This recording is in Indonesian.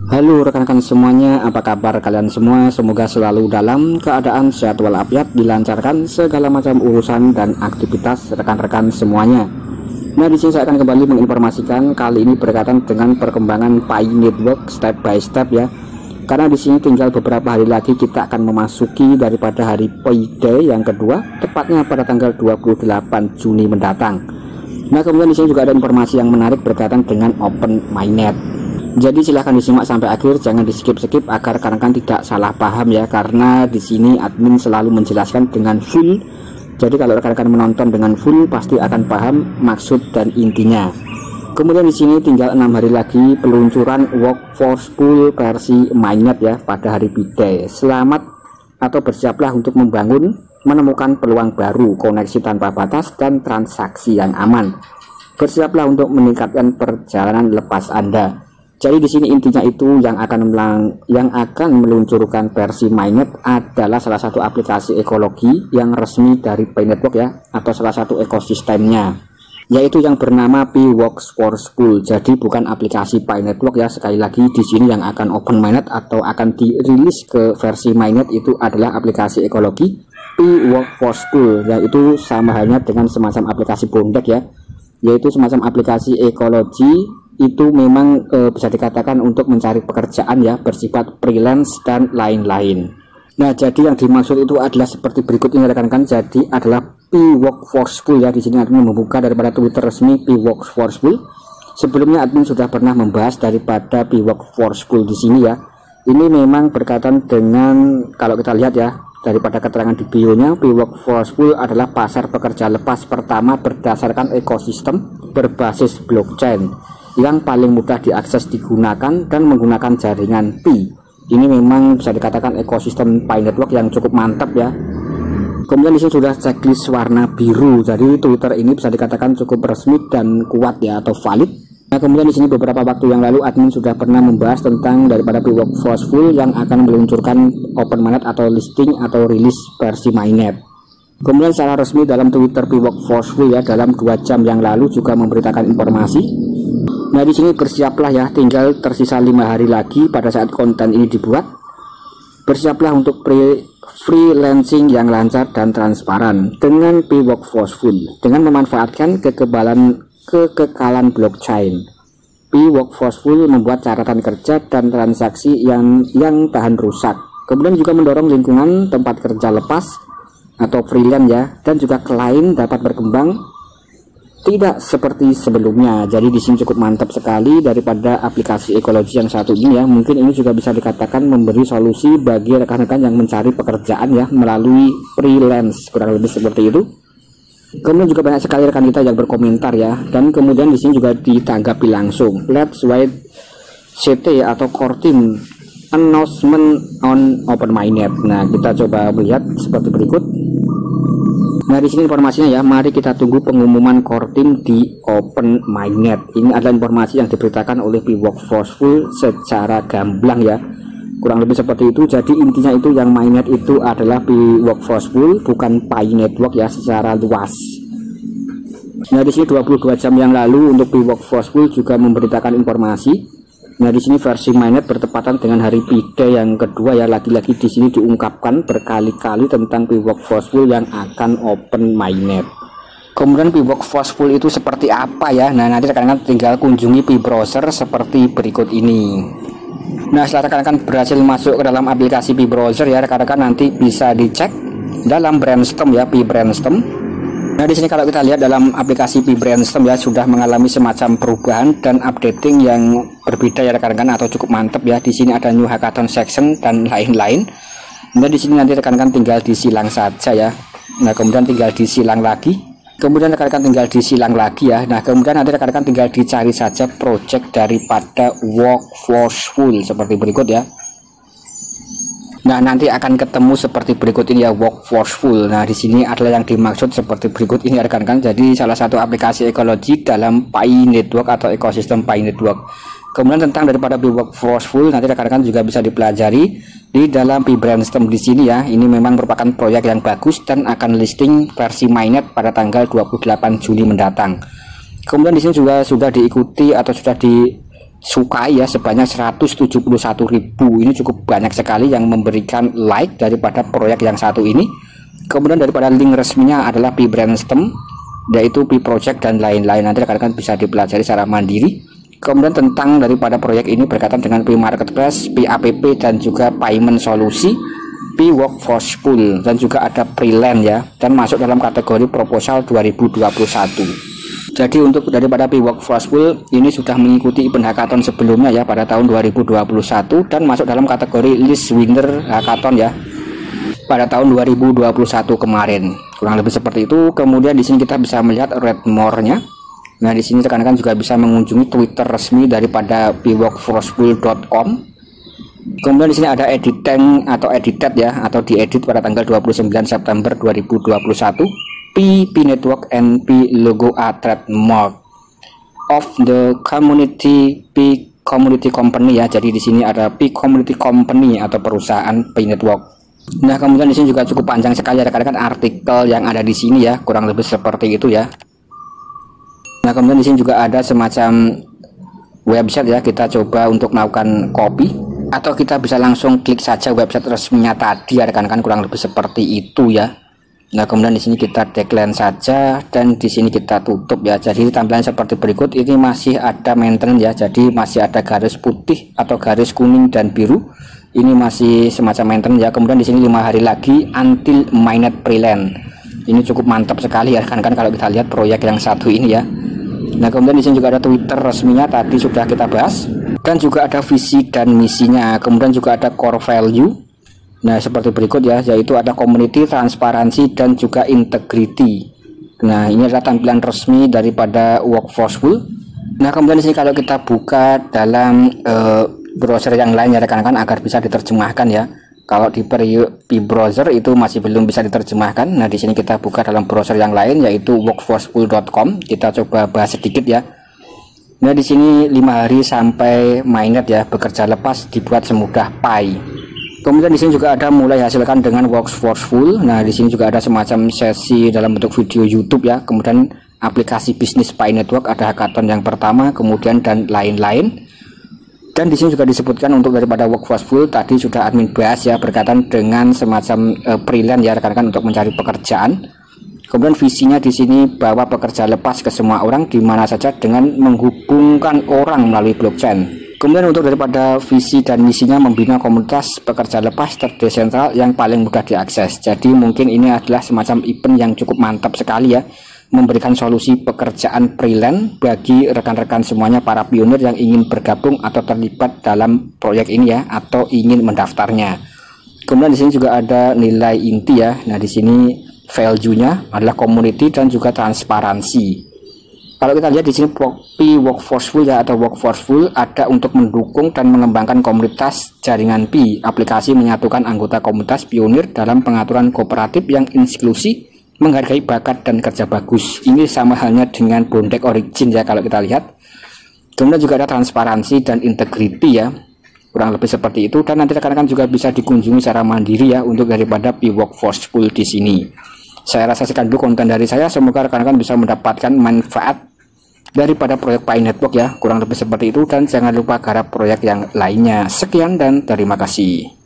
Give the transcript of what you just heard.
Halo rekan-rekan semuanya, apa kabar kalian semua? Semoga selalu dalam keadaan sehat walafiat, dilancarkan segala macam urusan dan aktivitas rekan-rekan semuanya. Nah, di sini saya akan kembali menginformasikan kali ini berkaitan dengan perkembangan Pi Network step by step ya. Karena di sini tinggal beberapa hari lagi kita akan memasuki daripada hari Pi Day yang kedua, tepatnya pada tanggal 28 Juni mendatang. Nah, kemudian di sini juga ada informasi yang menarik berkaitan dengan Open Mainnet. Jadi silahkan disimak sampai akhir, jangan di skip-skip agar rekan-rekan tidak salah paham ya, karena di sini admin selalu menjelaskan dengan full. Jadi kalau rekan-rekan menonton dengan full pasti akan paham maksud dan intinya. Kemudian di sini tinggal 6 hari lagi peluncuran Workforce Pool versi Mainnet ya pada hari P-Day. Selamat atau bersiaplah untuk membangun, menemukan peluang baru, koneksi tanpa batas dan transaksi yang aman. Bersiaplah untuk meningkatkan perjalanan lepas Anda. Jadi di sini intinya itu yang akan meluncurkan versi Mainnet adalah salah satu aplikasi ekologi yang resmi dari Pi Network ya, atau salah satu ekosistemnya, yaitu yang bernama Pi Workforce Pool. Jadi bukan aplikasi Pi Network ya, sekali lagi di sini yang akan Open Mainnet atau akan dirilis ke versi Mainnet itu adalah aplikasi ekologi Pi Workforce Pool, yaitu sama halnya dengan semacam aplikasi Bondek ya, yaitu semacam aplikasi ekologi. Itu memang bisa dikatakan untuk mencari pekerjaan ya, bersifat freelance dan lain-lain. Nah, jadi yang dimaksud itu adalah seperti berikut ini rekan-rekan. Jadi adalah Pi Workforce Pool ya. Di sini admin membuka daripada Twitter resmi Pi Workforce Pool. Sebelumnya admin sudah pernah membahas daripada Pi Workforce Pool di sini ya. Ini memang berkaitan dengan, kalau kita lihat ya daripada keterangan di bio-nya, Pi Workforce Pool adalah pasar pekerja lepas pertama berdasarkan ekosistem berbasis blockchain yang paling mudah diakses, digunakan dan menggunakan jaringan Pi. Ini memang bisa dikatakan ekosistem Pi Network yang cukup mantap ya. Kemudian di sini sudah checklist warna biru. Jadi Twitter ini bisa dikatakan cukup resmi dan kuat ya, atau valid. Nah, kemudian di sini beberapa waktu yang lalu admin sudah pernah membahas tentang daripada Pi Workforce Pool yang akan meluncurkan Open Mainnet atau listing atau rilis versi Mainnet. Kemudian secara resmi dalam Twitter Pi Workforce Pool ya, dalam 2 jam yang lalu juga memberitakan informasi. Nah, di sini bersiaplah ya, tinggal tersisa 5 hari lagi pada saat konten ini dibuat. Bersiaplah untuk freelancing yang lancar dan transparan dengan Pi Workforce Pool dengan memanfaatkan kekekalan blockchain. Pi Workforce Pool membuat catatan kerja dan transaksi yang tahan rusak. Kemudian juga mendorong lingkungan tempat kerja lepas atau freelance ya, dan juga klien dapat berkembang tidak seperti sebelumnya. Jadi di sini cukup mantap sekali daripada aplikasi ekologi yang satu ini ya. Mungkin ini juga bisa dikatakan memberi solusi bagi rekan-rekan yang mencari pekerjaan ya melalui freelance, kurang lebih seperti itu. Kemudian juga banyak sekali rekan kita yang berkomentar ya, dan kemudian di sini juga ditanggapi langsung. Let's wait CT atau core team announcement on Open Mainnet. Nah, kita coba melihat seperti berikut. Nah, di sini informasinya ya, mari kita tunggu pengumuman core team di Open Mainnet. Ini adalah informasi yang diberitakan oleh Pi Workforce Pool secara gamblang ya, kurang lebih seperti itu. Jadi intinya itu yang Mainnet itu adalah Pi Workforce Pool, bukan Pi Network ya secara luas. Nah, di sini 22 jam yang lalu untuk Pi Workforce Pool juga memberitakan informasi. Nah, di sini versi Mainnet bertepatan dengan hari P-Day yang kedua ya. Lagi-lagi di sini diungkapkan berkali-kali tentang Pi Workforce Pool yang akan Open Mainnet. Kemudian Pi Workforce Pool itu seperti apa ya? Nah, nanti rekan-rekan tinggal kunjungi Pi Browser seperti berikut ini. Nah, setelah rekan-rekan berhasil masuk ke dalam aplikasi Pi Browser ya, rekan-rekan nanti bisa dicek dalam Brainstorm ya, Pi Brainstorm. Nah, di sini kalau kita lihat dalam aplikasi Pi Brainstorm ya, sudah mengalami semacam perubahan dan updating yang berbeda ya rekan-rekan, atau cukup mantap ya. Di sini ada new hackathon section dan lain-lain. Nah, di sini nanti rekan-rekan tinggal disilang saja ya. Nah, kemudian tinggal disilang lagi. Kemudian rekan-rekan tinggal disilang lagi ya. Nah, kemudian nanti rekan-rekan tinggal dicari saja project daripada Workforce Pool seperti berikut ya. Nah, nanti akan ketemu seperti berikut ini ya, Workforce Pool. Nah, di sini adalah yang dimaksud seperti berikut ini rekan-rekan. Jadi salah satu aplikasi ekologi dalam Pi Network atau ekosistem Pi Network. Kemudian tentang daripada Pi Workforce Pool nanti rekan-rekan juga bisa dipelajari di dalam Pi Brainstorm di sini ya. Ini memang merupakan proyek yang bagus dan akan listing versi Mainnet pada tanggal 28 Juli mendatang. Kemudian di sini juga sudah diikuti atau sudah sukai ya sebanyak 171.000. Ini cukup banyak sekali yang memberikan like daripada proyek yang satu ini. Kemudian daripada link resminya adalah P-Brainstorm, yaitu P-Project dan lain-lain. Nanti rekan-rekan bisa dipelajari secara mandiri. Kemudian tentang daripada proyek ini berkaitan dengan P-Marketplace, P-APP, dan juga Payment Solusi, P-Workforce Pool, dan juga ada Freelance ya, dan masuk dalam kategori proposal 2021. Jadi untuk daripada P-Workforce Pool ini sudah mengikuti event hackathon sebelumnya ya pada tahun 2021 dan masuk dalam kategori list winner hackathon ya pada tahun 2021 kemarin. Kurang lebih seperti itu. Kemudian di sini kita bisa melihat read more-nya. Nah, di sini rekan-rekan juga bisa mengunjungi Twitter resmi daripada pworkforcepool.com. Kemudian di sini ada edit tank atau edited ya, atau diedit pada tanggal 29 September 2021. P Network and P logo a trademark of the community P community company ya. Jadi di sini ada P community company atau perusahaan P Network. Nah, kemudian di sini juga cukup panjang sekali rekan-rekan artikel yang ada di sini ya, kurang lebih seperti itu ya. Nah, kemudian di sini juga ada semacam website ya. Kita coba untuk melakukan copy atau kita bisa langsung klik saja website resminya tadi ya rekan-rekan, kurang lebih seperti itu ya. Nah, kemudian di sini kita decline saja dan di sini kita tutup ya. Jadi tampilan seperti berikut. Ini masih ada maintenance ya. Jadi masih ada garis putih atau garis kuning dan biru. Ini masih semacam maintenance ya. Kemudian di sini 5 hari lagi until mainnet freelance. Ini cukup mantap sekali ya kan kalau kita lihat proyek yang satu ini ya. Nah, kemudian di sini juga ada Twitter resminya tadi sudah kita bahas, dan juga ada visi dan misinya. Kemudian juga ada core value. Nah, seperti berikut ya, yaitu ada community, transparansi, dan juga integrity. Nah, ini adalah tampilan resmi daripada Workforce Pool. Nah, kemudian di sini kalau kita buka dalam browser yang lain ya rekan-rekan agar bisa diterjemahkan ya. Kalau di browser itu masih belum bisa diterjemahkan. Nah, di sini kita buka dalam browser yang lain yaitu workforcepool.com. Kita coba bahas sedikit ya. Nah, di sini 5 hari sampai mainnet ya, bekerja lepas dibuat semudah Pi. Kemudian di sini juga ada mulai hasilkan dengan Workforce Pool. Nah, di sini juga ada semacam sesi dalam bentuk video YouTube ya. Kemudian aplikasi bisnis Pi Network, ada hackathon yang pertama, kemudian dan lain-lain. Dan di sini juga disebutkan untuk daripada Workforce Pool tadi sudah admin bahas ya, berkaitan dengan semacam freelance ya rekan-rekan untuk mencari pekerjaan. Kemudian visinya di sini bahwa pekerja lepas ke semua orang di mana saja dengan menghubungkan orang melalui blockchain. Kemudian untuk daripada visi dan misinya membina komunitas pekerja lepas terdesentral yang paling mudah diakses. Jadi mungkin ini adalah semacam event yang cukup mantap sekali ya, memberikan solusi pekerjaan freelance bagi rekan-rekan semuanya para pionir yang ingin bergabung atau terlibat dalam proyek ini ya, atau ingin mendaftarnya. Kemudian di sini juga ada nilai inti ya. Nah, di sini value-nya adalah community dan juga transparansi. Kalau kita lihat di sini P-Workforce Pool ya, atau Workforce Pool ada untuk mendukung dan mengembangkan komunitas jaringan Pi. Aplikasi menyatukan anggota komunitas pionir dalam pengaturan kooperatif yang inklusif, menghargai bakat dan kerja bagus. Ini sama halnya dengan Bondek Origin ya kalau kita lihat. Kemudian juga ada transparansi dan integrity ya, kurang lebih seperti itu. Dan nanti rekan-rekan juga bisa dikunjungi secara mandiri ya untuk daripada P-Workforce Pool di sini. Saya rasa sekian dulu konten dari saya. Semoga rekan-rekan bisa mendapatkan manfaat daripada proyek Pi Network ya, kurang lebih seperti itu. Dan jangan lupa garap proyek yang lainnya. Sekian dan terima kasih.